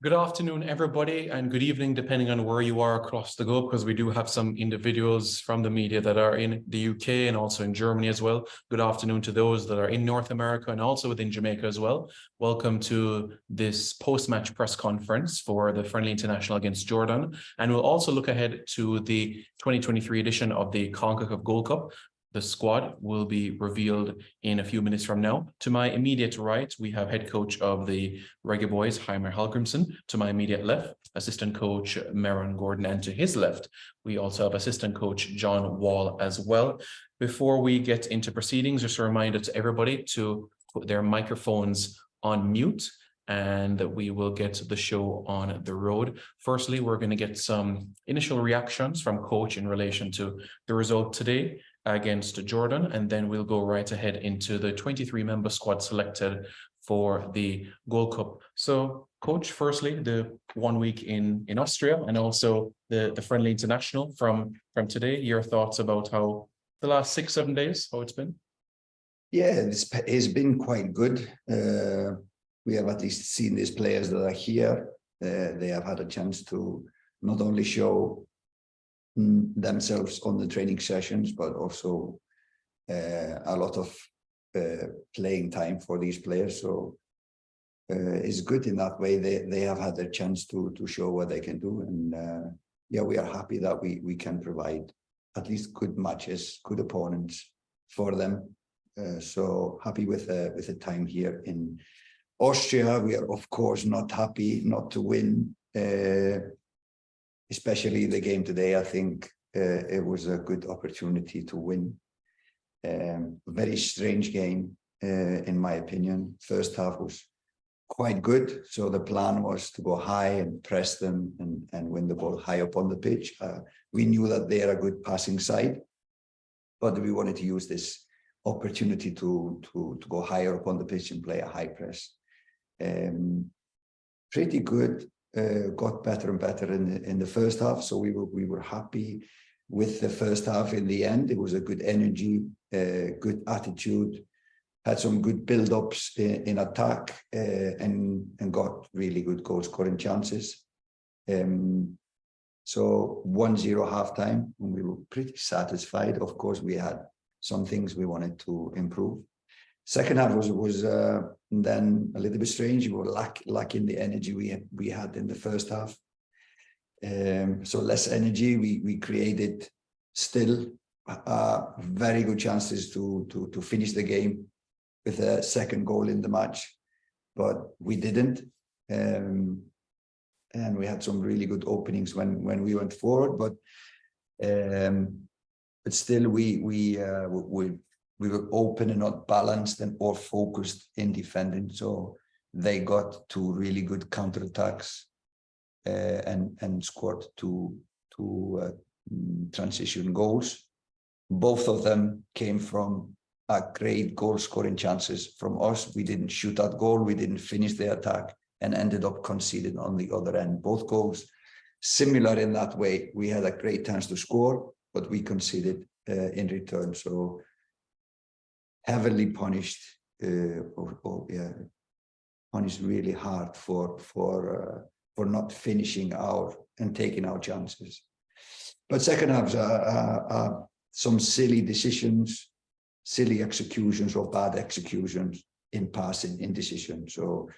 Good afternoon, everybody, and good evening, depending on where you are across the globe, because we do have some individuals from the media that are in the UK and also in Germany as well. Good afternoon to those that are in North America and also within Jamaica as well. Welcome to this post-match press conference for the friendly international against Jordan. And we'll also look ahead to the 2023 edition of the CONCACAF Gold Cup. The squad will be revealed in a few minutes from now. To my immediate right, we have head coach of the Reggae Boys, Heimer Hallgrimsson. To my immediate left, assistant coach Maron Gordon. And to his left, we also have assistant coach John Wall as well. Before we get into proceedings, just a reminder to everybody to put their microphones on mute, and we will get the show on the road. Firstly, we're going to get some initial reactions from coach in relation to the result today against Jordan, and then we'll go right ahead into the 23-member squad selected for the Gold Cup. So, coach, firstly, the 1 week in Austria and also the friendly international from today, your thoughts about how the last 6-7 days, how it's been? Yeah, it's been quite good. We have at least seen these players that are here. They have had a chance to not only show themselves on the training sessions, but also a lot of playing time for these players. So it's good in that way. They have had their chance to show what they can do. And yeah, we are happy that we can provide at least good matches, good opponents for them. So happy with the time here in Austria. We are, of course, not happy not to win, especially the game today. I think it was a good opportunity to win. Very strange game, in my opinion. First half was quite good. So the plan was to go high and press them and win the ball high up on the pitch. We knew that they are a good passing side, but we wanted to use this opportunity to go higher up on the pitch and play a high press. Pretty good. Got better and better in the first half, so we were happy with the first half. In the end, it was a good energy, good attitude, had some good build-ups in attack, and got really good goal scoring chances. So 1-0 halftime, and we were pretty satisfied. Of course, we had some things we wanted to improve. Second half was then a little bit strange. We were lacking the energy we had in the first half. So less energy. We created still very good chances to finish the game with a second goal in the match, but we didn't. And we had some really good openings when we went forward, but still we were open and not balanced and or focused in defending. So they got two really good counterattacks and scored two transition goals. Both of them came from great goal scoring chances from us. We didn't shoot that goal. We didn't finish the attack and ended up conceding on the other end. Both goals similar in that way. We had a great chance to score, but we conceded in return. So heavily punished, punished really hard for not finishing our and taking our chances. But second half, some silly decisions, silly executions or bad executions in passing, in decision. So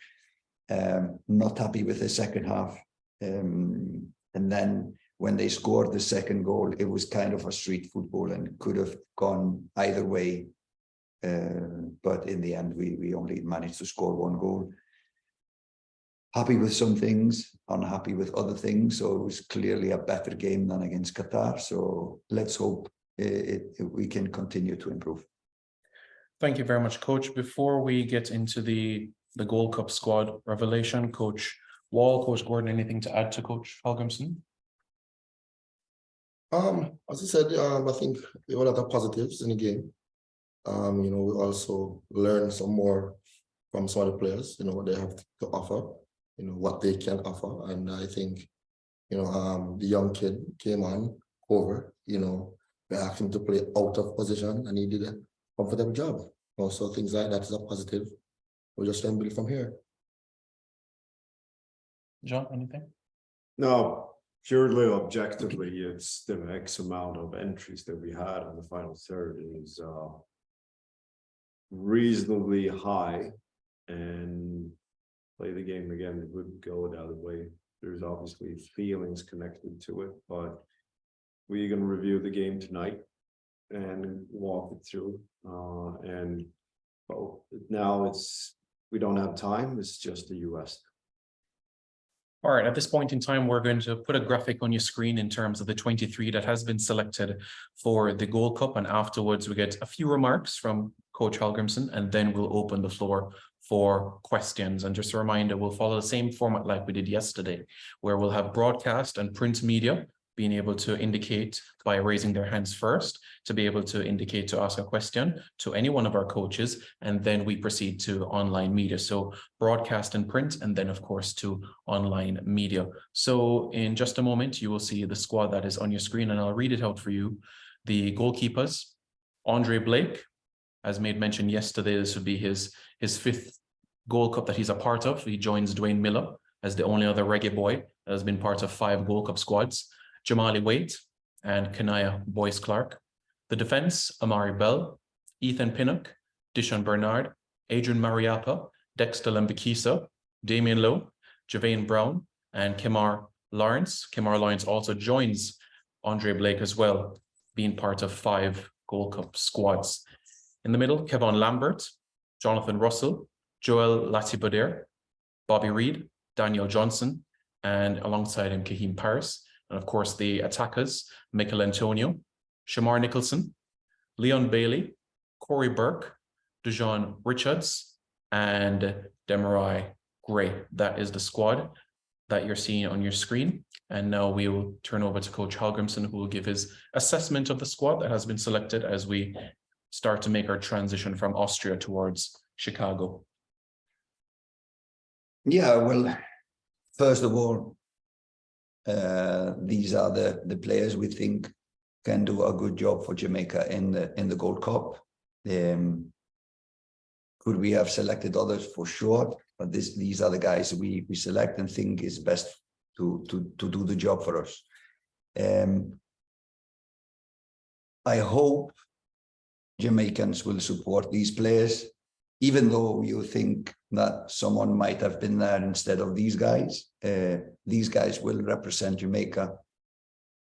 not happy with the second half. And then when they scored the second goal, it was kind of a street football and could have gone either way. But in the end, we only managed to score one goal. Happy with some things, unhappy with other things. So it was clearly a better game than against Qatar. So let's hope we can continue to improve. Thank you very much, Coach. Before we get into the Gold Cup squad revelation, Coach Wall, Coach Gordon, anything to add to Coach Hallgrimsson? As I said, I think there were a lot of positives in the game. We also learned some more from some of the players, what they have to offer, what they can offer. And I think, the young kid came on over, we asked him to play out of position and he did a comfortable job. Also, things like that is a positive. We'll just build from here. John, anything? No, purely objectively, it's the X amount of entries that we had on the final third is reasonably high, and play the game again, it wouldn't go the other way. There's obviously feelings connected to it, but we're gonna review the game tonight and walk it through. And well, now we don't have time, it's just the US. All right, at this point in time, we're going to put a graphic on your screen in terms of the 23 that has been selected for the Gold Cup. And afterwards, we get a few remarks from Coach Hallgrimsson, and then we'll open the floor for questions. And just a reminder, we'll follow the same format like we did yesterday, where we'll have broadcast and print media being able to indicate by raising their hands first to be able to indicate to ask a question to any one of our coaches, and then we proceed to online media. So broadcast and print, and then of course to online media. So in just a moment, you will see the squad that is on your screen, and I'll read it out for you. The goalkeepers: Andre Blake, as made mention yesterday, this would be his fifth Gold Cup that he's a part of. He joins Dwayne Miller as the only other reggae boy that has been part of 5 Gold Cup squads. Jamali Waite and Kanaya Boyce-Clark. The defense: Amari Bell, Ethan Pinnock, Dishon Bernard, Adrian Mariappa, Dexter Lembikisa, Damian Lowe, Javane Brown, and Kemar Lawrence. Kemar Lawrence also joins Andre Blake as well, being part of 5 Gold Cup squads. In the middle, Kevon Lambert, Jonathan Russell, Joel Latibader, Bobby Reed, Daniel Johnson, and alongside him, Kahim Paris. And of course, the attackers: Michael Antonio, Shamar Nicholson, Leon Bailey, Corey Burke, Dejon Richards, and Demarai Gray. That is the squad that you're seeing on your screen. And now we will turn over to Coach Hallgrimsson, who will give his assessment of the squad that has been selected as we start to make our transition from Austria towards Chicago. Yeah, well, first of all, these are the players we think can do a good job for Jamaica in the Gold Cup. Could we have selected others? For sure, but these are the guys we select and think is best to do the job for us. I hope Jamaicans will support these players, even though you think that someone might have been there instead of these guys. These guys will represent Jamaica,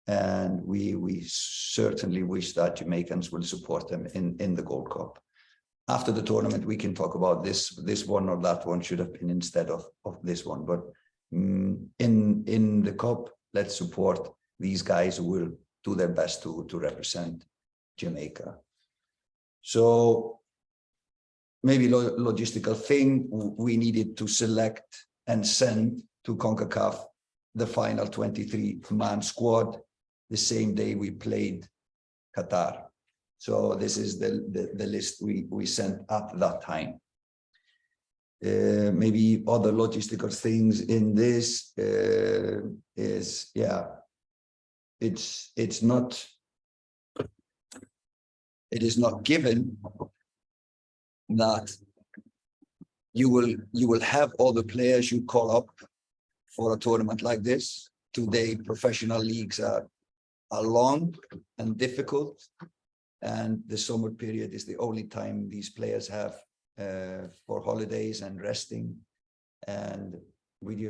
and we certainly wish that Jamaicans will support them in the Gold Cup. After the tournament, we can talk about this one or that one should have been instead of this one. But in the Cup, let's support these guys who will do their best to represent Jamaica. So maybe logistical thing, we needed to select and send to CONCACAF the final 23-man squad the same day we played Qatar. So this is the list we sent at that time. Maybe other logistical things in this is, yeah, it is not given that you will have all the players you call up for a tournament like this. Today, professional leagues are long and difficult, and the summer period is the only time these players have for holidays and resting. And we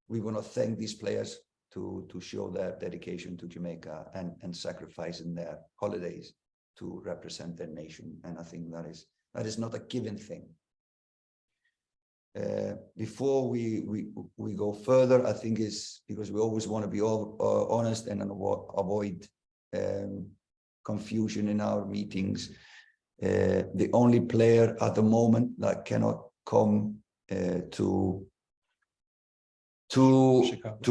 want to thank these players to show their dedication to Jamaica and sacrificing their holidays to represent their nation. And I think that is not a given thing. Before we go further, I think is because we always want to be honest and avoid confusion in our meetings. The only player at the moment that cannot come to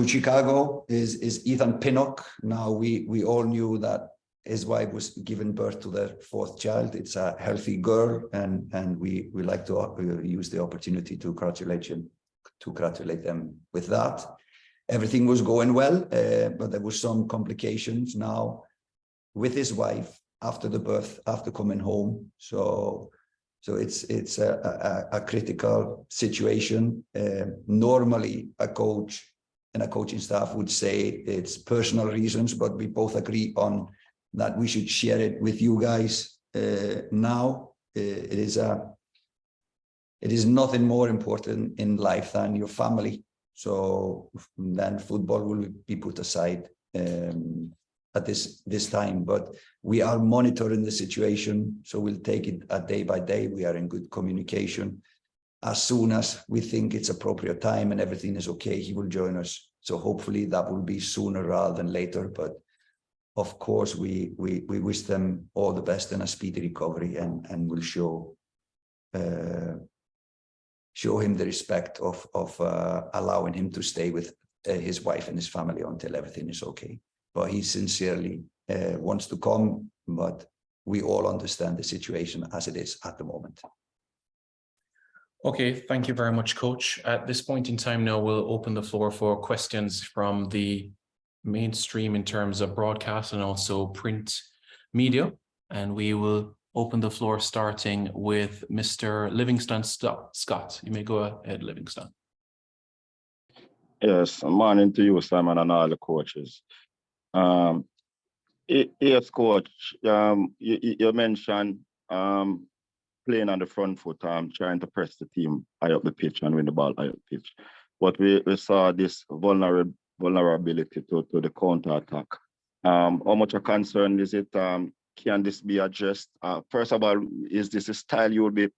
Chicago is Ethan Pinnock. Now we all knew that his wife was giving birth to their 4th child. It's a healthy girl, and we like to use the opportunity to congratulate them with that. Everything was going well, but there were some complications now with his wife after the birth, after coming home. So So it's a critical situation. Normally, a coach and a coaching staff would say it's personal reasons, but we both agree on that we should share it with you guys now. It is nothing more important in life than your family. So then football will be put aside at this time, but we are monitoring the situation. So we'll take it a day by day. We are in good communication. As soon as we think it's appropriate time and everything is okay, he will join us. So hopefully that will be sooner rather than later. But of course, we wish them all the best and a speedy recovery, and will show him the respect of allowing him to stay with his wife and his family until everything is okay. But he sincerely wants to come, but we all understand the situation as it is at the moment. Okay, thank you very much, Coach. At this point in time now, we'll open the floor for questions from the mainstream in terms of broadcast and also print media. And we will open the floor starting with Mr. Livingston Scott. You may go ahead, Livingston. Yes, morning to you, Simon, and all the coaches. Yes, coach, you mentioned playing on the front foot, trying to press the team high up the pitch and win the ball high up the pitch. But we saw this vulnerability to the counter-attack. How much a concern is it? Can this be addressed? First of all, is this a style you will be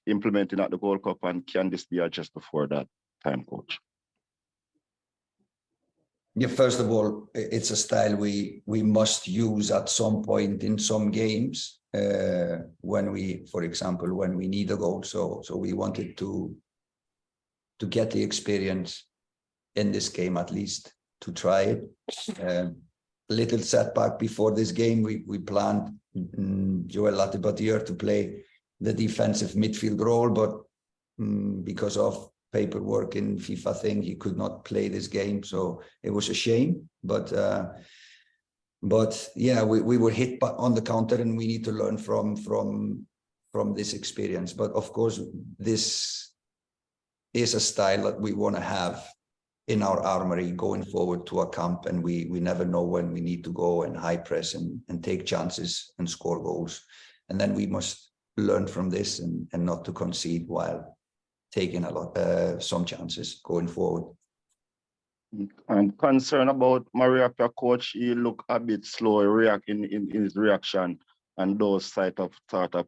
implementing at the Gold Cup, and can this be addressed before that time, Coach? Yeah, first of all, it's a style we must use at some point in some games when we, for example, when we need a goal. So we wanted to get the experience in this game, at least to try it. A little setback before this game, we planned Joel Latibatier to play the defensive midfield role, but because of paperwork in FIFA thing, he could not play this game, so it was a shame. But yeah, we were hit on the counter, and we need to learn from this experience. But of course, this is a style that we want to have in our armory going forward to a camp, and we never know when we need to go and high press and take chances and score goals. And then we must learn from this and not to concede while taking some chances going forward. I'm concerned about Mariapia, coach. He looked a bit slow in his reaction and those sort of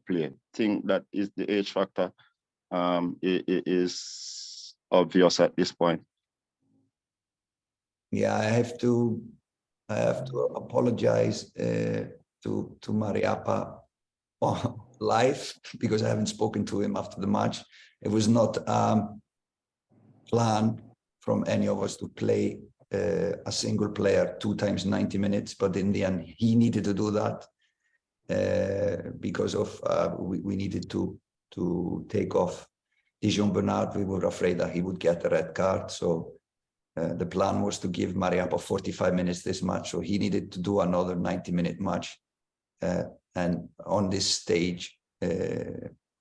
play. Think that is the age factor. It is obvious at this point. Yeah, I have to apologize to Mariappa live, because I haven't spoken to him after the match. It was not planned from any of us to play a single player 2 times 90 minutes, but in the end he needed to do that because of we needed to take off Dijon Bernard. We were afraid that he would get a red card, so the plan was to give Mariappa 45 minutes this match, so he needed to do another 90-minute match. And on this stage,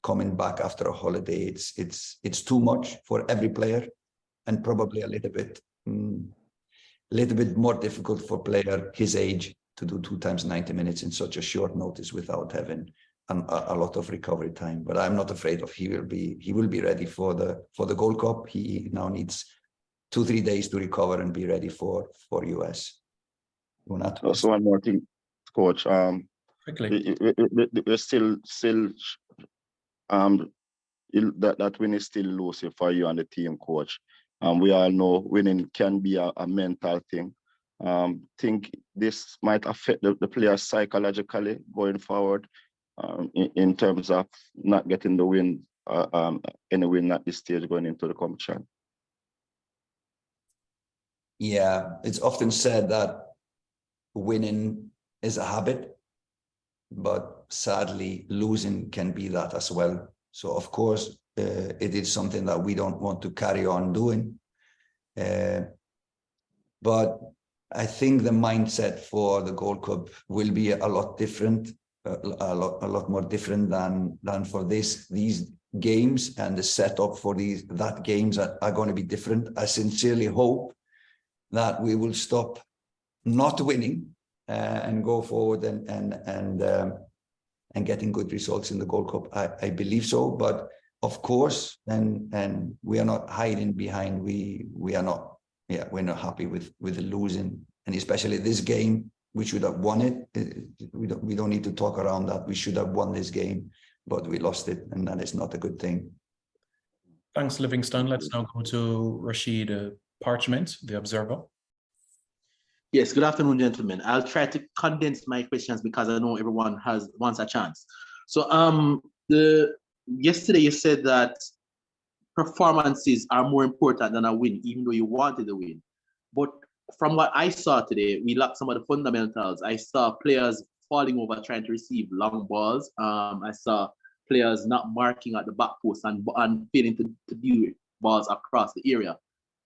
coming back after a holiday, it's too much for every player, and probably a little bit more difficult for player his age to do 2 times 90 minutes in such a short notice without having a lot of recovery time. But I'm not afraid of he will be ready for the Gold Cup. He now needs 2-3 days to recover and be ready for US. So one more thing, coach. Quickly. We're still that win is still elusive for you and the team, coach. We all know winning can be a mental thing. Think this might affect the players psychologically going forward in terms of not getting the win, any win at this stage going into the competition. Yeah, it's often said that winning is a habit, but sadly losing can be that as well. So of course, it is something that we don't want to carry on doing. But I think the mindset for the Gold Cup will be a lot different. a lot more different than for these games, and the setup for that games are going to be different. I sincerely hope that we will stop not winning and go forward and getting good results in the Gold Cup. I believe so, but of course, and we are not hiding behind. We're not happy with the losing, and especially this game. We should have won it. We don't need to talk around that. We should have won this game, but we lost it, and that is not a good thing. Thanks, Livingston. Let's now go to Rashid Parchment, the Observer. Yes, good afternoon, gentlemen. I'll try to condense my questions because I know everyone wants a chance. So yesterday you said that performances are more important than a win, even though you wanted a win. But from what I saw today, we lacked some of the fundamentals. I saw players falling over trying to receive long balls. I saw players not marking at the back post and failing to deal with balls across the area.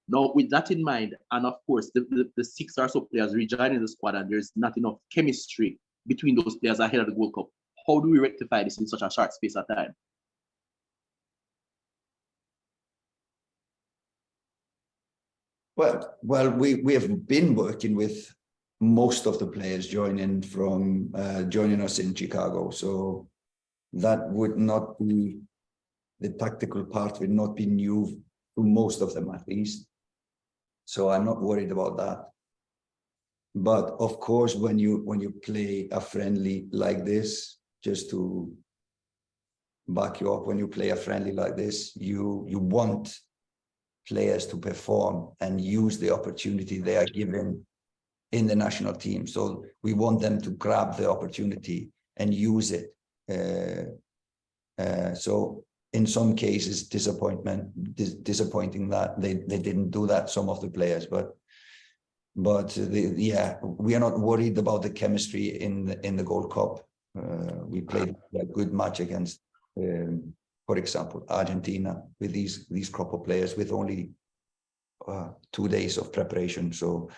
Now, with that in mind, and of course, the 6 or so players rejoining the squad, and there's not enough chemistry between those players ahead of the World Cup, how do we rectify this in such a short space of time? Well, we have been working with most of the players joining us in Chicago, so that would not be, the tactical part would not be new to most of them at least. So I'm not worried about that. But of course, when you play a friendly like this, just to back you up, when you play a friendly like this, you want players to perform and use the opportunity they are given in the national team. So we want them to grab the opportunity and use it. So in some cases, disappointing that they didn't do that, some of the players, but we are not worried about the chemistry in the Gold Cup. We played a good match against, for example, Argentina, with these crop of players with only 2 days of preparation. So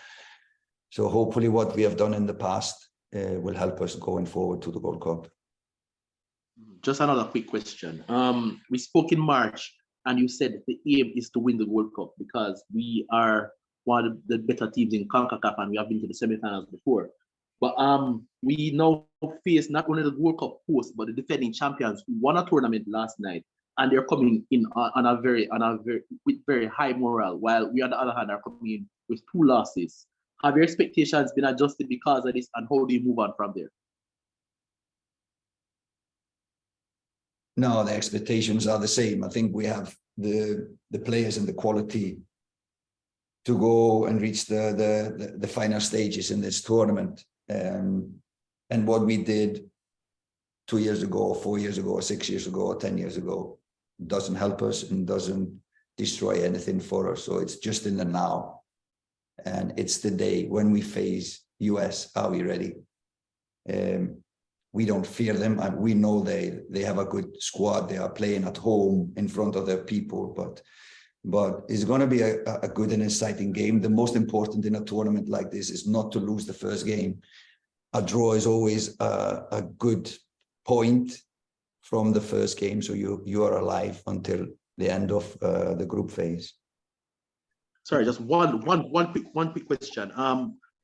hopefully what we have done in the past will help us going forward to the Gold Cup. Just another quick question. We spoke in March, and you said the aim is to win the World Cup because we are one of the better teams in CONCACAF, and we have been to the semifinals before. But we now face not only the World Cup host, but the defending champions who won a tournament last night, and they're coming in with very high morale, while we on the other hand are coming in with 2 losses. Have your expectations been adjusted because of this, and how do you move on from there? No, the expectations are the same. I think we have the players and the quality to go and reach the final stages in this tournament. And what we did 2 years ago, or 4 years ago, or 6 years ago, or 10 years ago doesn't help us and doesn't destroy anything for us. So it's just in the now. And it's the day when we face US, are we ready? We don't fear them, and we know they have a good squad. They are playing at home in front of their people, but it's going to be a good and exciting game. The most important in a tournament like this is not to lose the first game. A draw is always a good point from the first game, so you are alive until the end of the group phase. Sorry, just one quick question.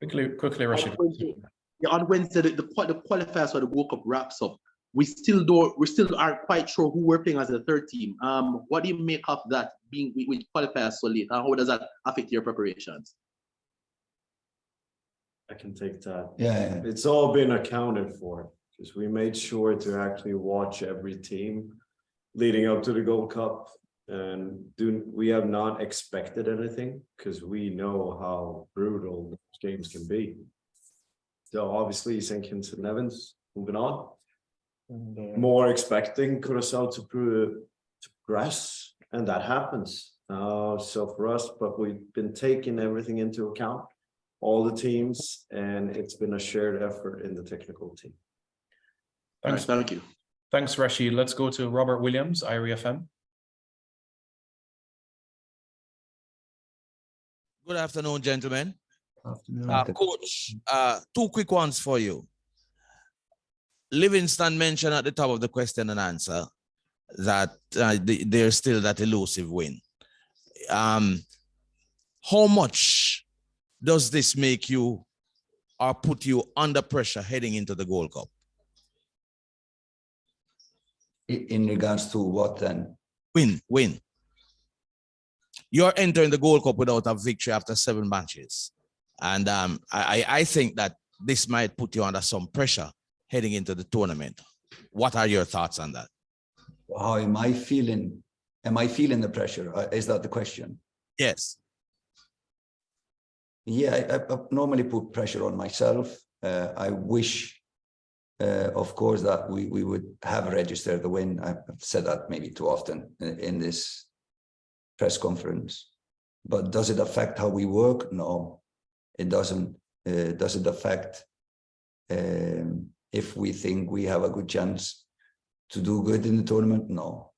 Quickly, Rashid. On Wednesday, the qualifiers for the World Cup wraps up. We still aren't quite sure who we're playing as the third team. What do you make of that being with qualifiers so late? And how does that affect your preparations? I can take that. Yeah. It's all been accounted for because we made sure to actually watch every team leading up to the Gold Cup, and we have not expected anything because we know how brutal those games can be. So obviously St. Kitts and Nevis moving on. More expecting Curacao to progress, and that happens. So for us, but we've been taking everything into account, all the teams, and it's been a shared effort in the technical team. Thanks. Right, thank you. Thanks, Rashid. Let's go to Robert Williams, IRI FM. Good afternoon, gentlemen. Afternoon. Coach, 2 quick ones for you. Livingston mentioned at the top of the question and answer that there's still that elusive win. How much does this make you or put you under pressure heading into the Gold Cup? In regards to what then? Win. You're entering the Gold Cup without a victory after 7 matches. And I think that this might put you under some pressure heading into the tournament. What are your thoughts on that? How am I feeling? Am I feeling the pressure? Is that the question? Yes. Yeah, I normally put pressure on myself. I wish, of course, that we would have registered the win. I've said that maybe too often in this press conference. But does it affect how we work? No, it doesn't. Does it affect if we think we have a good chance to do good in the tournament? No.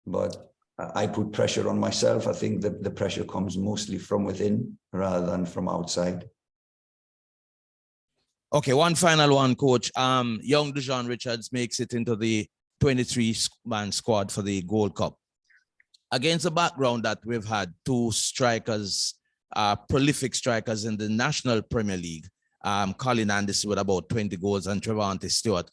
But I put pressure on myself. I think that the pressure comes mostly from within rather than from outside. Okay, one final one, coach. Young Dejon Richards makes it into the 23-man squad for the Gold Cup. Against the background that we've had 2 strikers, prolific strikers in the National Premier League, Colin Anderson with about 20 goals and Trevante Stewart.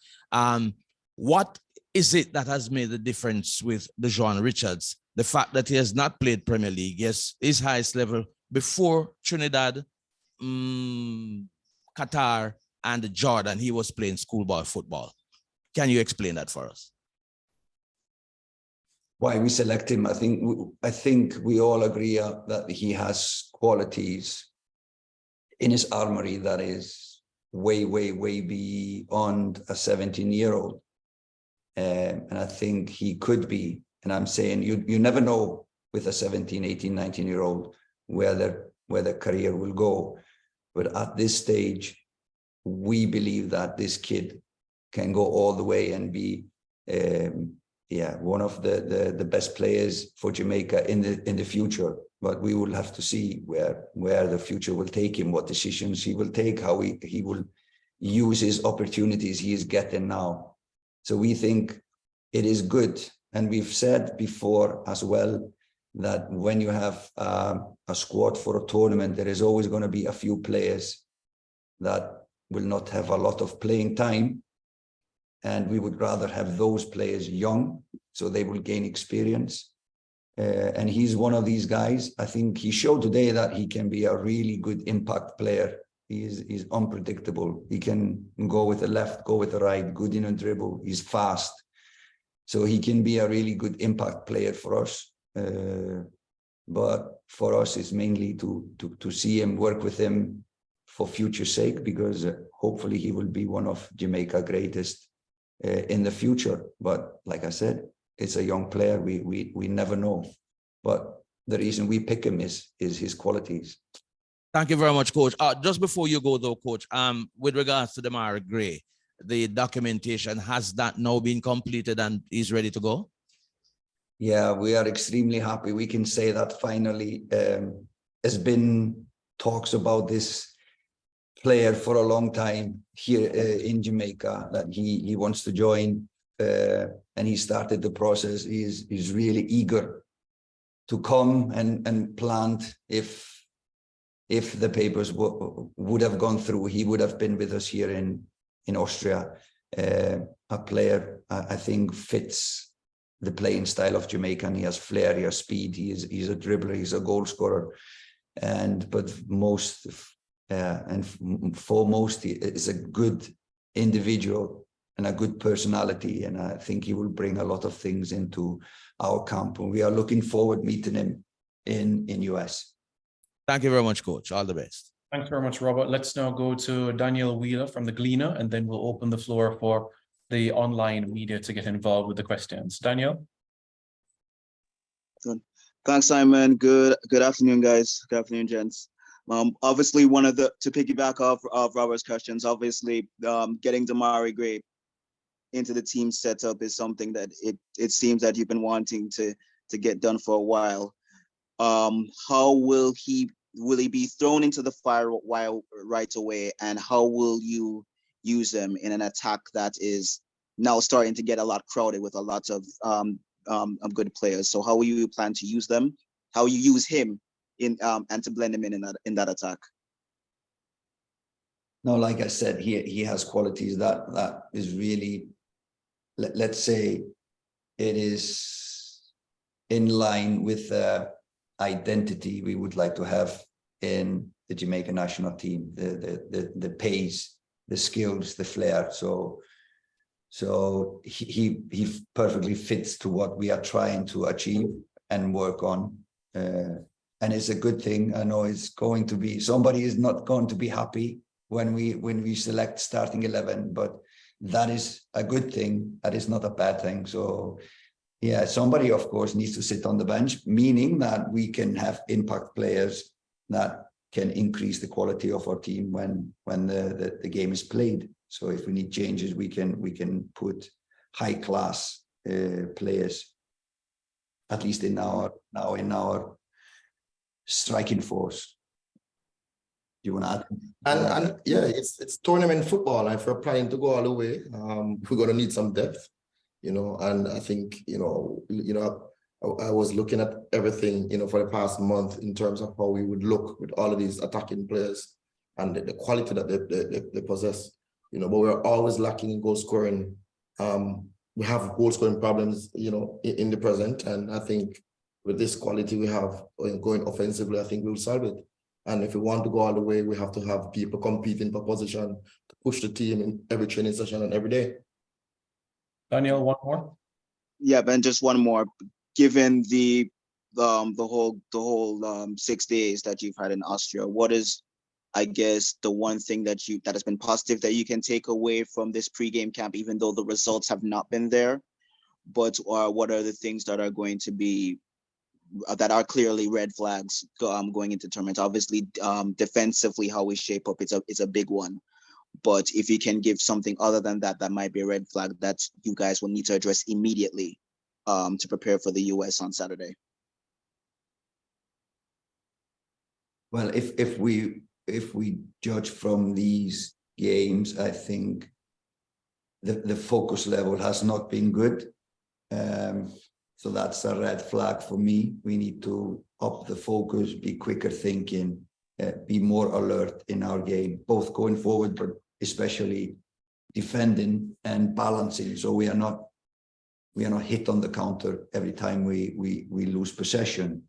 What is it that has made the difference with Dejon Richards? The fact that he has not played Premier League, yes, his highest level before Trinidad, Qatar, and Jordan, he was playing schoolboy football. Can you explain that for us? Why we select him? I think we all agree that he has qualities in his armory that is way beyond a 17-year-old. And I think he could be, and I'm saying you never know with a 17, 18, 19-year-old where their career will go. But at this stage, we believe that this kid can go all the way and be one of the best players for Jamaica in the future. But we will have to see where the future will take him, what decisions he will take, how he will use his opportunities he is getting now. So we think it is good. And we've said before as well that when you have a squad for a tournament, there is always going to be a few players that will not have a lot of playing time. And we would rather have those players young, so they will gain experience. And he's one of these guys. I think he showed today that he can be a really good impact player. He's unpredictable. He can go with the left, go with the right, good in a dribble. He's fast. So he can be a really good impact player for us. But for us, it's mainly to see him, work with him for future sake, because hopefully he will be one of Jamaica's greatest in the future. But like I said, it's a young player. We never know. But the reason we pick him is his qualities. Thank you very much, Coach. Just before you go, though, Coach, with regards to Damari Gray, the documentation, has that now been completed and is ready to go? Yeah, we are extremely happy. We can say that finally there's been talks about this player for a long time here in Jamaica, that he wants to join, and he started the process. He's really eager to come and plant. If the papers would have gone through, he would have been with us here in Austria. A player I think fits the playing style of Jamaica, and he has flair, he has speed, he's a dribbler, he's a goal scorer, but foremost, he is a good individual and a good personality, and I think he will bring a lot of things into our camp, and we are looking forward meeting him in US. Thank you very much, Coach. All the best. Thanks very much, Robert. Let's now go to Daniel Wheeler from the Gleaner, and then we'll open the floor for the online media to get involved with the questions. Daniel? Good. Thanks, Simon. Good afternoon, guys. Good afternoon, gents. Obviously, to piggyback off of Robert's questions, obviously, getting Damari Gray into the team setup is something that it seems that you've been wanting to get done for a while. How will he be thrown into the fire right away, and how will you use them in an attack that is now starting to get a lot crowded with a lot of good players. So how will you plan to use them? How you use him in and to blend him in that attack? No, like I said, he has qualities that is really, let's say, it is in line with the identity we would like to have in the Jamaica national team, the pace, the skills, the flair. So he perfectly fits to what we are trying to achieve and work on. And it's a good thing. I know it's going to be, somebody is not going to be happy when we select starting 11, but that is a good thing. That is not a bad thing. So yeah, somebody of course needs to sit on the bench, meaning that we can have impact players that can increase the quality of our team when the game is played. So if we need changes, we can put high class players, at least in our striking force. You want to add? And yeah, it's tournament football, and if we're planning to go all the way, we're gonna need some depth, and I think, I was looking at everything, for the past month in terms of how we would look with all of these attacking players and the quality that they possess, but we're always lacking in goal scoring. We have goal scoring problems, in the present, and I think with this quality we have going offensively, I think we'll solve it. And if we want to go all the way, we have to have people competing for position to push the team in every training session and every day. Daniel, one more. Yeah, and just one more. Given the whole 6 days that you've had in Austria, what is, I guess, the one thing that has been positive that you can take away from this pregame camp, even though the results have not been there? But what are the things that are going to be that are clearly red flags going into tournament? Obviously, defensively, how we shape up, it's a big one. But if you can give something other than that, that might be a red flag that you guys will need to address immediately to prepare for the US on Saturday. Well, if we judge from these games, I think the focus level has not been good. So that's a red flag for me. We need to up the focus, be quicker thinking, be more alert in our game, both going forward, but especially defending and balancing. So we are not hit on the counter every time we lose possession.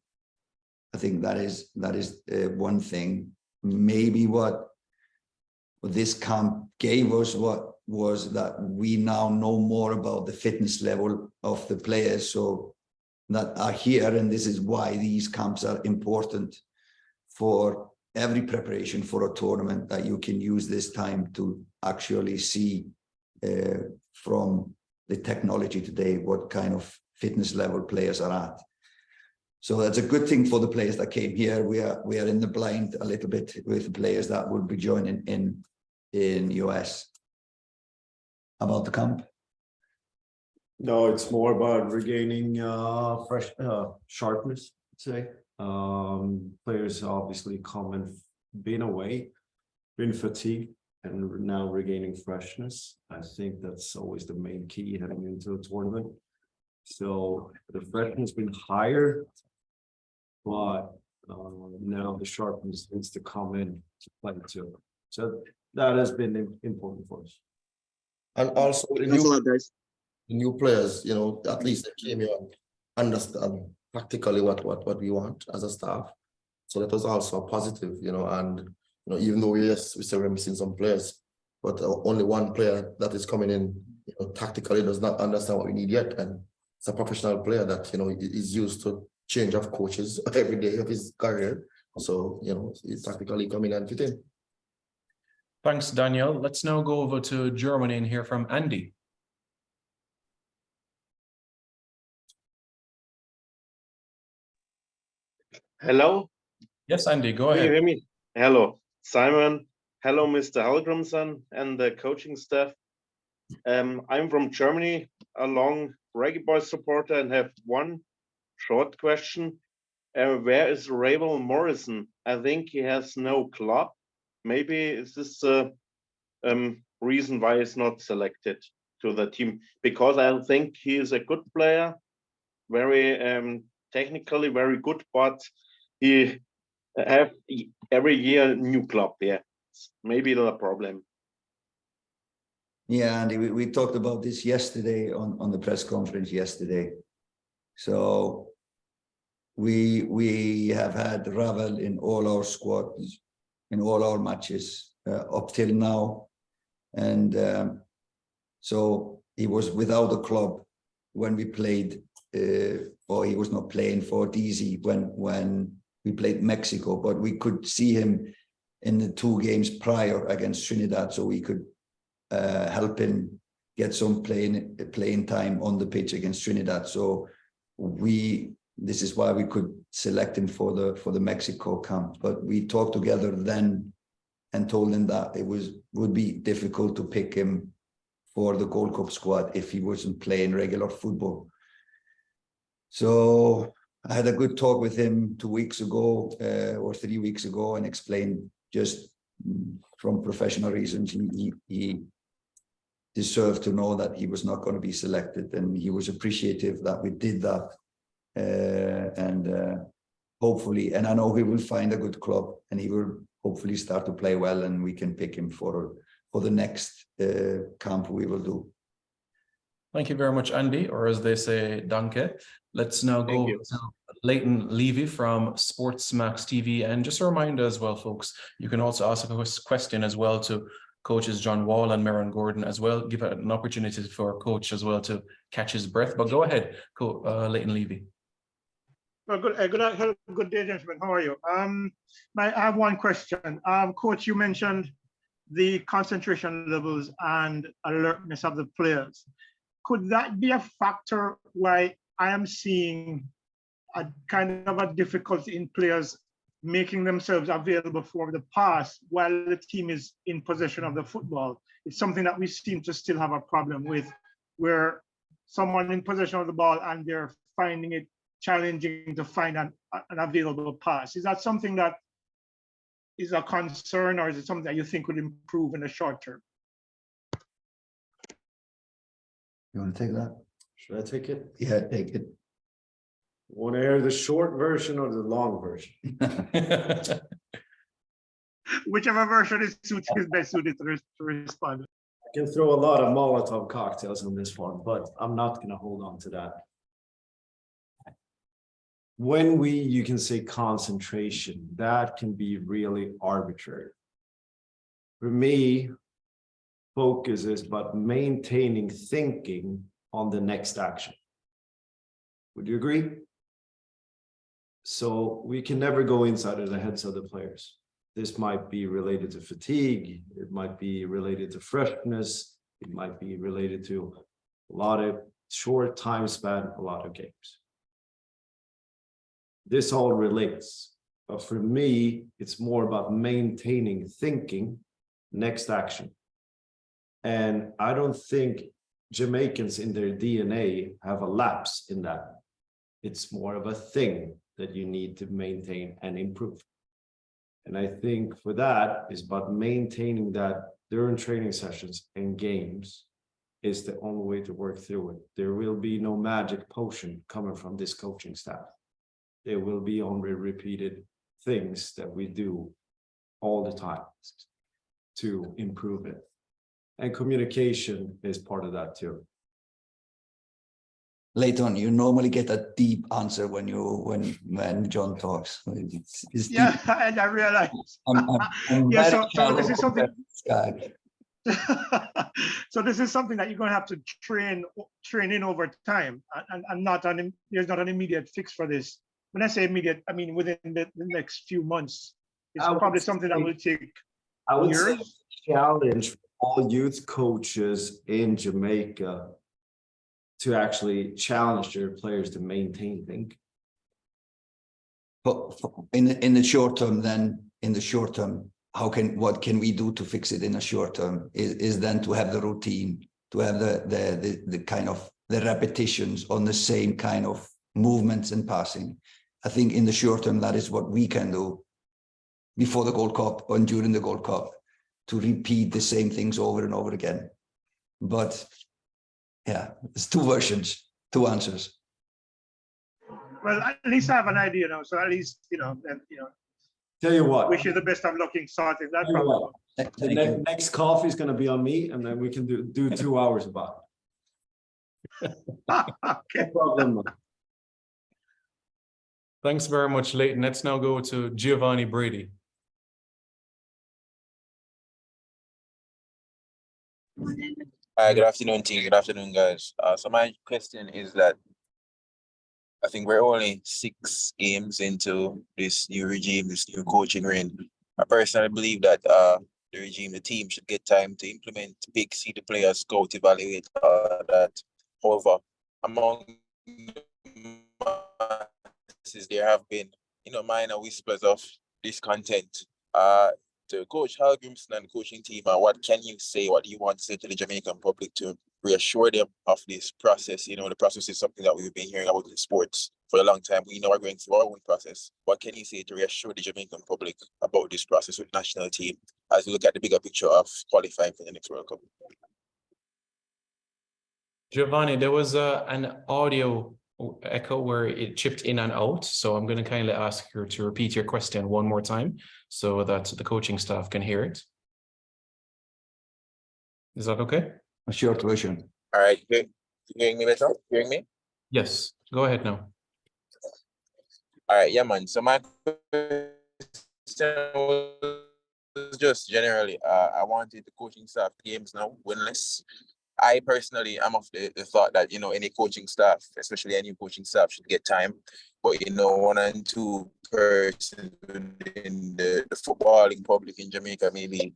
I think that is one thing. Maybe what this camp gave us was that we now know more about the fitness level of the players so that are here, and this is why these camps are important for every preparation for a tournament, that you can use this time to actually see from the technology today what kind of fitness level players are at. So that's a good thing for the players that came here. We are in the blind a little bit with the players that will be joining in US. About the camp? No, it's more about regaining fresh sharpness, I'd say. Players obviously come and been away, been fatigued, and now regaining freshness. I think that's always the main key heading into a tournament. So the freshness has been higher, but now the sharpness needs to come in to play too. So that has been important for us. And also the Thanks a lot, guys. new players, at least they came here and understand practically what we want as a staff. So that was also a positive, and even though we say we're missing some players, but only one player that is coming in, tactically does not understand what we need yet, and it's a professional player that is used to change of coaches every day of his career. So he's tactically coming and fit in. Thanks, Daniel. Let's now go over to Germany and hear from Andy. Hello, Yes, Andy, go can you ahead. hear me? Hello, Simon. Hello, Mr. Hallgrimsson and the coaching staff. I'm from Germany, a long Reggae Boys supporter, and have one short question. Where is Ravel Morrison? I think he has no club. Maybe is this reason why he's not selected to the team, because I think he is a good player, very technically very good, but he have every year a new club there. Maybe the problem. Yeah, Andy, we talked about this yesterday on the press conference yesterday. So we have had Ravel in all our squads, in all our matches up till now. And so he was without a club when we played, or he was not playing for DZ when we played Mexico, but we could see him in the 2 games prior against Trinidad, so we could help him get some playing time on the pitch against Trinidad. So this is why we could select him for the Mexico camp. But we talked together then and told him that it would be difficult to pick him for the Gold Cup squad if he wasn't playing regular football. So I had a good talk with him 2 weeks ago or 3 weeks ago, and explained just from professional reasons he deserved to know that he was not going to be selected, and he was appreciative that we did that. And hopefully, and I know he will find a good club, and he will hopefully start to play well, and we can pick him for the next camp we will do. Thank you very much, Andy, or as they say, danke. Let's now go to Leighton Levy from Sportsmax TV. And just a reminder as well, folks, you can also ask a question as well to coaches John Wall and Maron Gordon as well. Give it an opportunity for coach as well to catch his breath. But go ahead, Leighton Levy. Well, good day, gentlemen. How are you? I have one question. Coach, you mentioned the concentration levels and alertness of the players. Could that be a factor why I am seeing a kind of a difficulty in players making themselves available for the pass while the team is in possession of the football? It's something that we seem to still have a problem with, where someone in possession of the ball and they're finding it challenging to find an available pass. Is that something that is a concern, or is it something that you think would improve in the short term? You want to take that? Should I take it? Yeah, take it. Want to hear the short version or the long version? Whichever version is best suited to respond. I can throw a lot of Molotov cocktails on this one, but I'm not going to hold on to that. When you can say concentration, that can be really arbitrary. For me, focus is about maintaining thinking on the next action. Would you agree? So we can never go inside of the heads of the players. This might be related to fatigue. It might be related to freshness. It might be related to a lot of short time span, a lot of games. This all relates, but for me, it's more about maintaining thinking, next action. And I don't think Jamaicans in their DNA have a lapse in that. It's more of a thing that you need to maintain and improve. And I think for that is about maintaining that during training sessions and games is the only way to work through it. There will be no magic potion coming from this coaching staff. There will be only repeated things that we do all the time to improve it. And communication is part of that too. Leighton, you normally get a deep answer when John talks. It's Yeah, deep. and I realize. I'm Yeah, very so this is something. guy. So this is something that you're going to have to train in over time, and there's not an immediate fix for this. When I say immediate, I mean within the next few months. It's probably something that will take I would years. say challenge for all youth coaches in Jamaica to actually challenge their players to maintain thinking. But in the short term, what can we do to fix it in the short term? Is then to have the routine, to have the kind of the repetitions on the same kind of movements and passing. I think in the short term, that is what we can do before the Gold Cup and during the Gold Cup. repeat the same things over and over again. But yeah, it's two versions, two answers. Well, at least I have an idea now. So at least, Tell you what, wish you the best of luck in sorting that tell you problem. what, Thank the you. next coffee is gonna be on me, and then we can do 2 hours about it. Okay. No problem. Thanks very much, Leighton. Let's now go to Giovanni Brady. Hi, good afternoon, team. Good afternoon, guys. So my question is that I think we're only 6 games into this new regime, this new coaching reign. I personally believe that the regime, the team should get time to implement, pick, see the players, scout, evaluate that. However, among there have been, minor whispers of discontent. To Coach Hallgrimson and coaching team, what can you say? What do you want to say to the Jamaican public to reassure them of this process? The process is something that we've been hearing about in sports for a long time. We know we're going through our own process. What can you say to reassure the Jamaican public about this process with the national team as we look at the bigger picture of qualifying for the next World Cup? Giovanni, there was an audio echo where it chipped in and out. So I'm going to kindly ask you to repeat your question one more time so that the coaching staff can hear it. Is that okay? A short version. All right. Hearing me better? Hearing me? Yes. Go ahead now. All right. Yeah, man. So my question was just generally, I wanted the coaching staff games now winless. I personally am of the thought that, any coaching staff, especially any coaching staff, should get time. But, 1 and 2 persons in the footballing public in Jamaica maybe,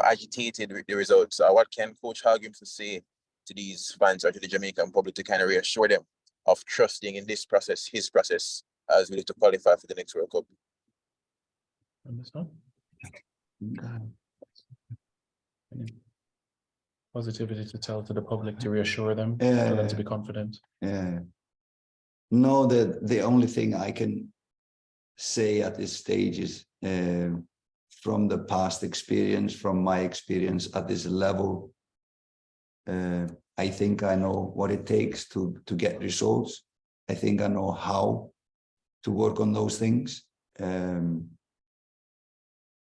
agitated with the results. What can Coach Hallgrimson say to these fans or to the Jamaican public to kind of reassure them of trusting in this process, his process, as we look to qualify for the next World Cup? Understand? Positivity to tell to the public, to reassure them, for them to be confident. Yeah. No, the only thing I can say at this stage is from the past experience, from my experience at this level, I think I know what it takes to get results. I think I know how to work on those things.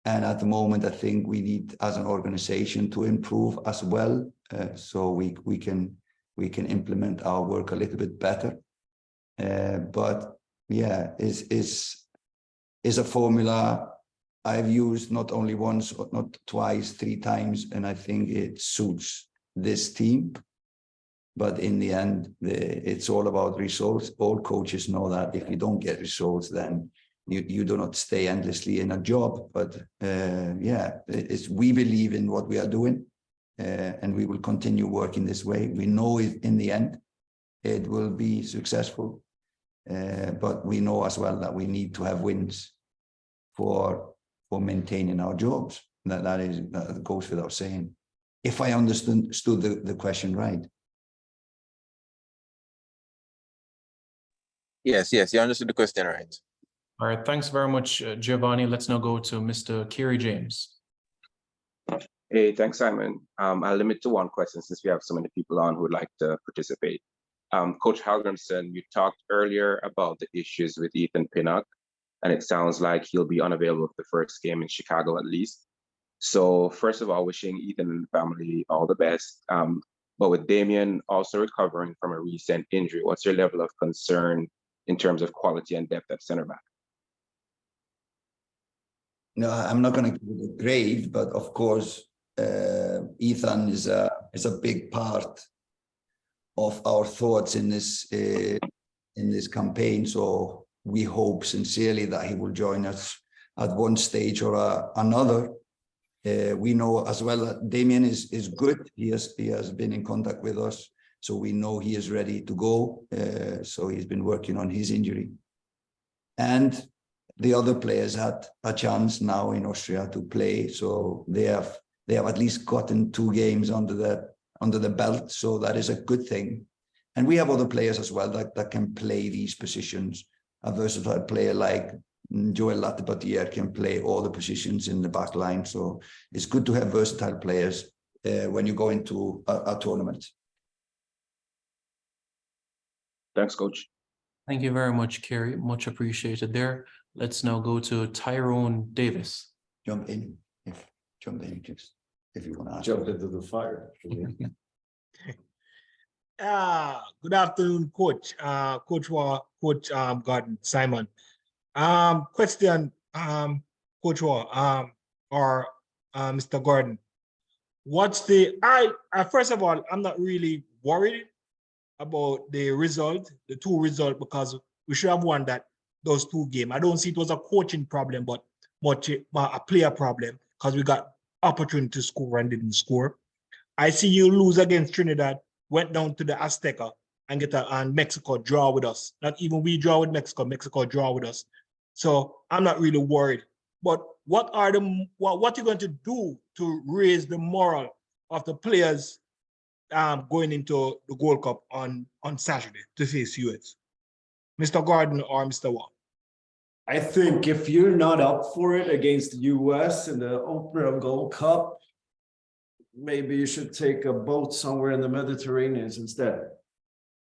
And at the moment, I think we need, as an organization, to improve as well, so we can implement our work a little bit better. But yeah, is a formula I've used not only once, not twice, 3 times, and I think it suits this team. But in the end, it's all about results. All coaches know that if you don't get results, then you do not stay endlessly in a job. But yeah, we believe in what we are doing, and we will continue working this way. We know in the end it will be successful, but we know as well that we need to have wins for maintaining our jobs. That goes without saying. If I understood the question right. Yes, you understood the question right. All right, thanks very much, Giovanni. Let's now go to Mr. Kerry James. Hey, thanks, Simon. I'll limit to 1 question since we have so many people on who would like to participate. Coach Hallgrimson, you talked earlier about the issues with Ethan Pinnock, and it sounds like he'll be unavailable for the first game in Chicago at least. So first of all, wishing Ethan and the family all the best. But with Damien also recovering from a recent injury, what's your level of concern in terms of quality and depth at center back? No, I'm not going to give it a grade, but of course, Ethan is a big part of our thoughts in this campaign. So we hope sincerely that he will join us at one stage or another. We know as well that Damien is good. He has been in contact with us, so we know he is ready to go. So he's been working on his injury, and the other players had a chance now in Austria to play, so they have at least gotten 2 games under the belt, so that is a good thing. And we have other players as well that can play these positions. A versatile player like Joel Latibatier can play all the positions in the back line. So it's good to have versatile players when you go into a tournament. Thanks, Coach. Thank you very much, Kerry. Much appreciated there. Let's now go to Tyrone Davis. Jump in, just if you want to ask. Jump into the fire. Good afternoon, Coach. Coach Gordon, Simon. Question, Coach War, or Mr. Gordon. What's the first of all, I'm not really worried about the result, the two results, because we should have won those two games. I don't see it was a coaching problem, but much a player problem, because we got opportunity to score and didn't score. I see you lose against Trinidad, went down to the Azteca and and Mexico draw with us. Not even we draw with Mexico, Mexico draw with us. So I'm not really worried. But what are what are you going to do to raise the morale of the players going into the Gold Cup on Saturday to face US? Mr. Gordon or Mr. Wong? I think if you're not up for it against the US in the opener of Gold Cup, maybe you should take a boat somewhere in the Mediterranean instead.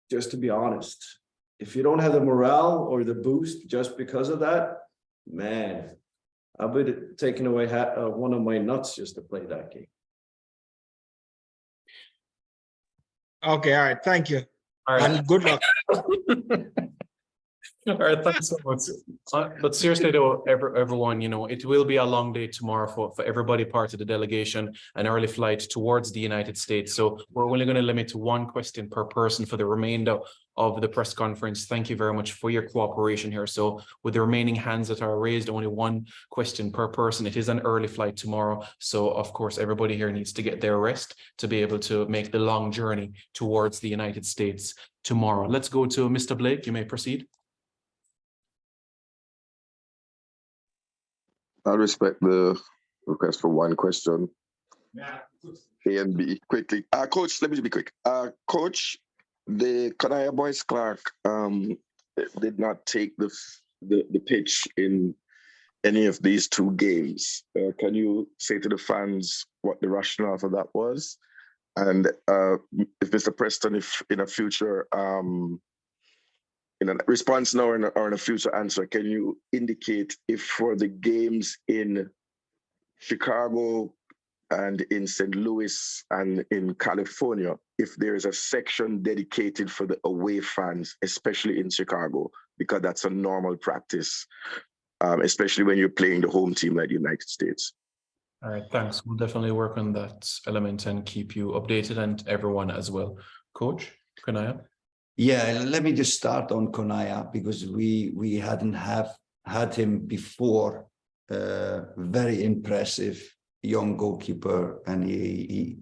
Just to be honest, if you don't have the morale or the boost just because of that, man, I'll be taking away one of my nuts just to play that game. Okay, all right, thank you. All right. And good luck. All right, thanks so much. But seriously though, everyone, you know, it will be a long day tomorrow for everybody part of the delegation, an early flight towards the United States. So we're only going to limit to one question per person for the remainder of the press conference. Thank you very much for your cooperation here. So with the remaining hands that are raised, only one question per person. It is an early flight tomorrow. So of course, everybody here needs to get their rest to be able to make the long journey towards the United States tomorrow. Let's go to Mr. Blake. You may proceed. I respect the request for one question. A and B quickly. Coach, let me be quick. Coach, the Kanaya Boys Clark did not take the pitch in any of these two games. Can you say to the fans what the rationale for that was? And if Mr. Preston, if in a future in a response now or in a future answer, can you indicate if for the games in Chicago and in St. Louis and in California, if there is a section dedicated for the away fans, especially in Chicago, because that's a normal practice, especially when you're playing the home team like the United States? All right, thanks. We'll definitely work on that element and keep you updated and everyone as well. Coach, Kanaya? Yeah, let me just start on Konaya because we hadn't had him before. Very impressive young goalkeeper, and he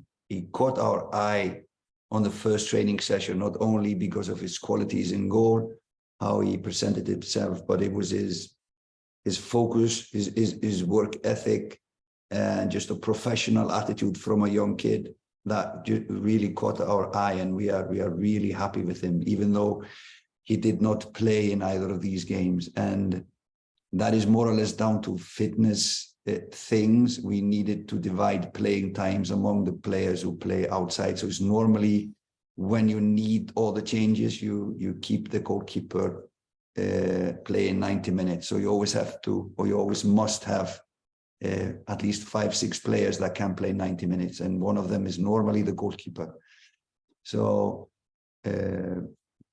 caught our eye on the first training session, not only because of his qualities in goal, how he presented himself, but it was his focus, his work ethic, and just a professional attitude from a young kid that really caught our eye, and we are really happy with him, even though he did not play in either of these games. And that is more or less down to fitness things. We needed to divide playing times among the players who play outside. So it's normally when you need all the changes, you keep the goalkeeper playing 90 minutes. So you always have to, or you always must have at least 5-6 players that can play 90 minutes, and one of them is normally the goalkeeper. So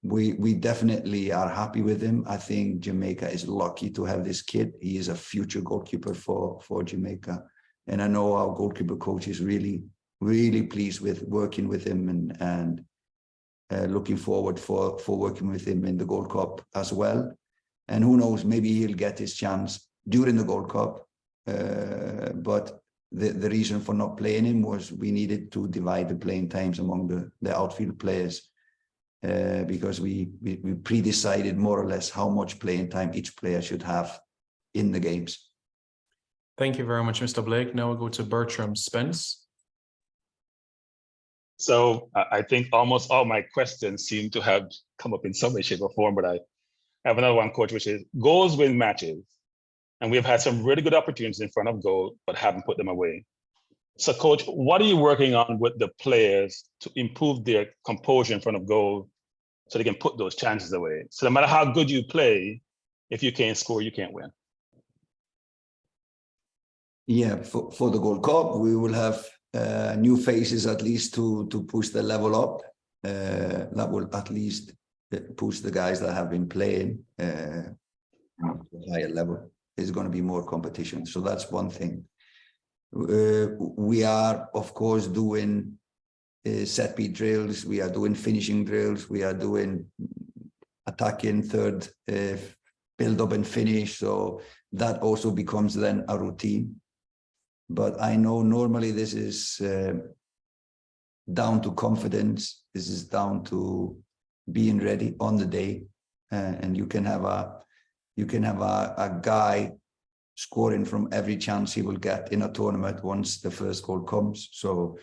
we definitely are happy with him. I think Jamaica is lucky to have this kid. He is a future goalkeeper for Jamaica, and I know our goalkeeper coach is really pleased with working with him and looking forward for working with him in the Gold Cup as well. And who knows, maybe he'll get his chance during the Gold Cup. But the reason for not playing him was we needed to divide the playing times among the outfield players because we pre-decided more or less how much playing time each player should have in the games. Thank you very much, Mr. Blake. Now we'll go to Bertram Spence. So I think almost all my questions seem to have come up in some way, shape, or form, but I have another one, Coach, which is goals win matches. and we've had some really good opportunities in front of goal, but haven't put them away. So coach, what are you working on with the players to improve their composure in front of goal so they can put those chances away? So no matter how good you play, if you can't score, you can't win. Yeah, for the Gold Cup, we will have new faces at least to push the level up. That will at least push the guys that have been playing to a higher level. There's going to be more competition. So that's one thing. We are, of course, doing set beat drills. We are doing finishing drills. We are doing attacking third, build up and finish. So that also becomes then a routine. But I know normally this is down to confidence. This is down to being ready on the day, and you can have a guy scoring from every chance he will get in a tournament once the first goal comes. So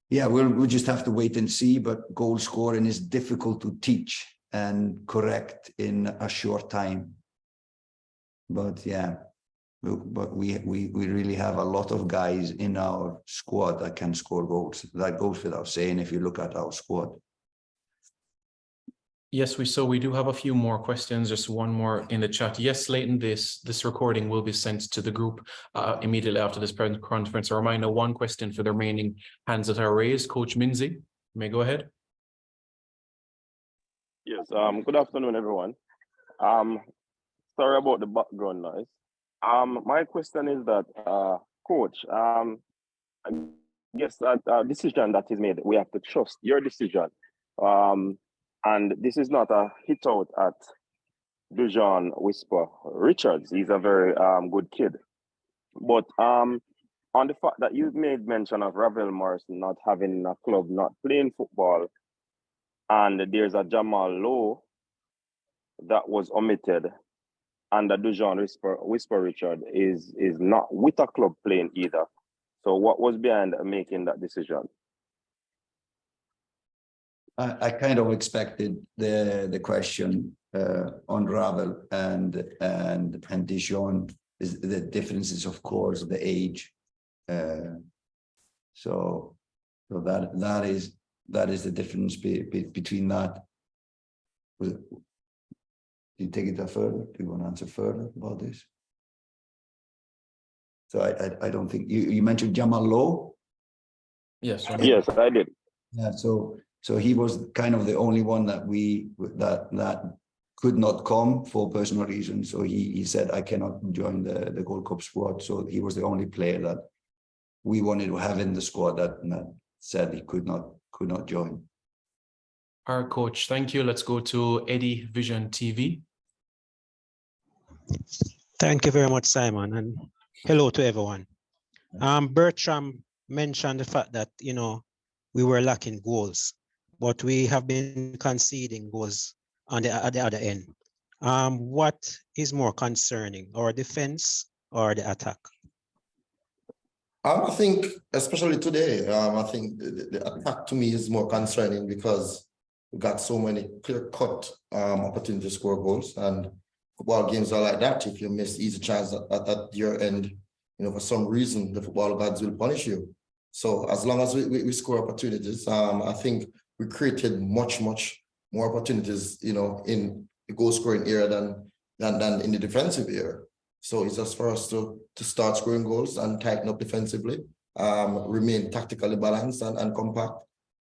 yeah, we'll just have to wait and see. But goal scoring is difficult to teach and correct in a short time. But yeah. But we really have a lot of guys in our squad that can score goals. That goes without saying if you look at our squad. Yes, we do have a few more questions. Just one more in the chat. Yes, Leighton, this recording will be sent to the group immediately after this press conference. A reminder, one question for the remaining hands that are raised. Coach Minzy, you may go ahead. Yes, good afternoon, everyone. Sorry about the background noise. My question is that, coach, I guess that decision that is made, we have to trust your decision. And this is not a hit out at Dujon Whisper Richards. He's a very good kid. But on the fact that you've made mention of Ravel Morrison not having a club, not playing football, and there's a Jamal Lowe that was omitted, and the Dujon Whisper Richard is not with a club playing either. So what was behind making that decision? I kind of expected the question on Ravel and Dijon. Is the differences, of course, the age. So that is the difference between that. Do you take it further? Do you want to answer further about this? So I don't think you mentioned Jamal Lowe. Yes. Yes, I did. Yeah. So he was kind of the only one that that could not come for personal reasons. So he said, I cannot join the Gold Cup squad. So he was the only player that we wanted to have in the squad that said he could not join. All right, coach. Thank you. Let's go to Eddie Vision TV. Thank you very much, Simon, and hello to everyone. Bertram mentioned the fact that, we were lacking goals, but we have been conceding goals at the other end. What is more concerning, our defense or the attack? I think, especially today, I think the attack to me is more concerning because we got so many clear-cut opportunities to score goals, and football games are like that. If you miss easy chance at your end, for some reason, the football gods will punish you. So as long as we score opportunities, I think we created much more opportunities, in the goal scoring area than in the defensive area. So it's just for us to start scoring goals and tighten up defensively, remain tactically balanced and compact,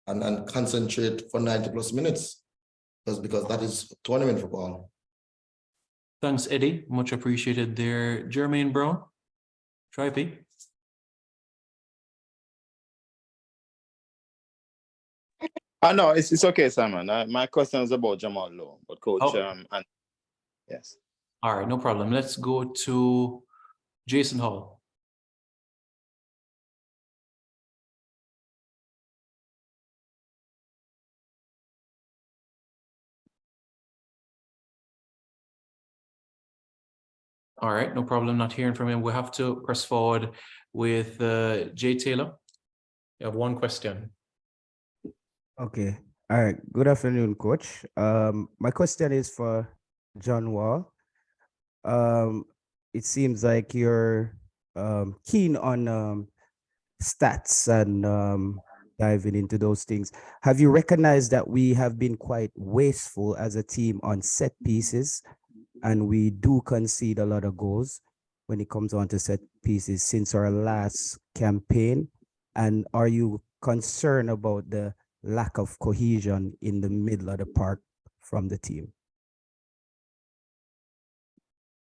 and concentrate for 90+ minutes, because that is tournament football. Thanks, Eddie. Much appreciated there. Jermaine Brown, Tripey. No, it's okay, Simon. My question is about Jamal Lowe, but coach, and yes. All right, no problem. Let's go to Jason Hall. All right, no problem. Not hearing from him. We have to press forward with Jay Taylor. You have one question. Okay. All right. Good afternoon, coach. My question is for John Wall. it seems like you're keen on stats and diving into those things. Have you recognized that we have been quite wasteful as a team on set pieces, and we do concede a lot of goals when it comes on to set pieces since our last campaign? And are you concerned about the lack of cohesion in the middle of the park from the team?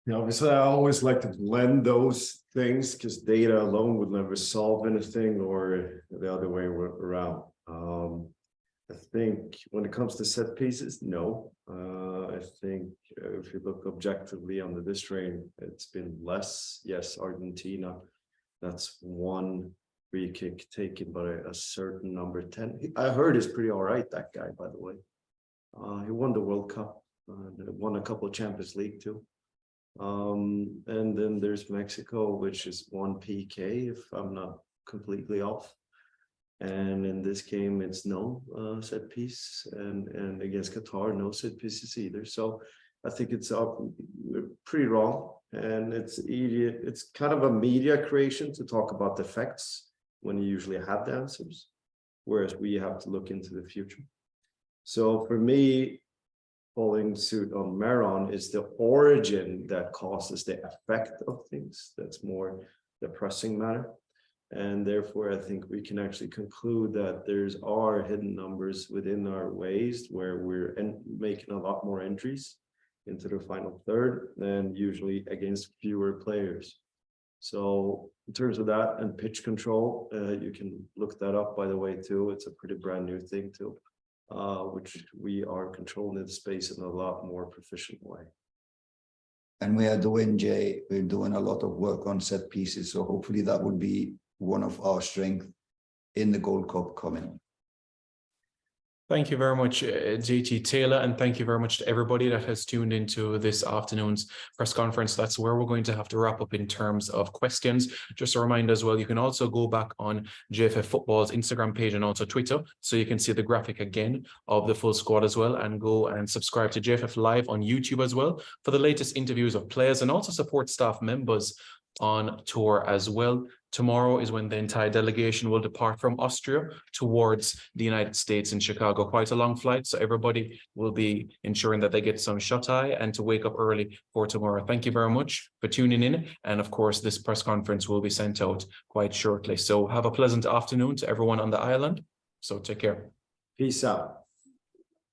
Yeah, obviously, I always like to blend those things because data alone would never solve anything, or the other way around. I think when it comes to set pieces, no. I think if you look objectively on the distrain, it's been less. Yes, Argentina, that's one free kick taken by a certain number 10. I heard is pretty all right, that guy, by the way. He won the World Cup, won a couple of Champions League too. And then there's Mexico, which is one PK, if I'm not completely off. And in this game, it's no set piece, and against Qatar, no set pieces either. So I think it's pretty wrong, and it's easy. It's kind of a media creation to talk about the facts when you usually have the answers, whereas we have to look into the future. So for me, following suit on Maron is the origin that causes the effect of things. That's more the pressing matter. And therefore, I think we can actually conclude that there's are hidden numbers within our waste where we're making a lot more entries into the final third than usually against fewer players. So in terms of that and pitch control, you can look that up, by the way, too. It's a pretty brand new thing too, which we are controlling the space in a lot more proficient way. And we are doing, Jay, we're doing a lot of work on set pieces. So hopefully that would be one of our strengths in the Gold Cup coming. Thank you very much, JT Taylor, and thank you very much to everybody that has tuned into this afternoon's press conference. That's where we're going to have to wrap up in terms of questions. Just a reminder as well, you can also go back on JFF Football's Instagram page and also Twitter, so you can see the graphic again of the full squad as well, and go and subscribe to JFF Live on YouTube as well for the latest interviews of players and also support staff members on tour as well. Tomorrow is when the entire delegation will depart from Austria towards the United States in Chicago. Quite a long flight, so everybody will be ensuring that they get some shut-eye and to wake up early for tomorrow. Thank you very much for tuning in. And of course, this press conference will be sent out quite shortly. So have a pleasant afternoon to everyone on the island. So take care. Peace out.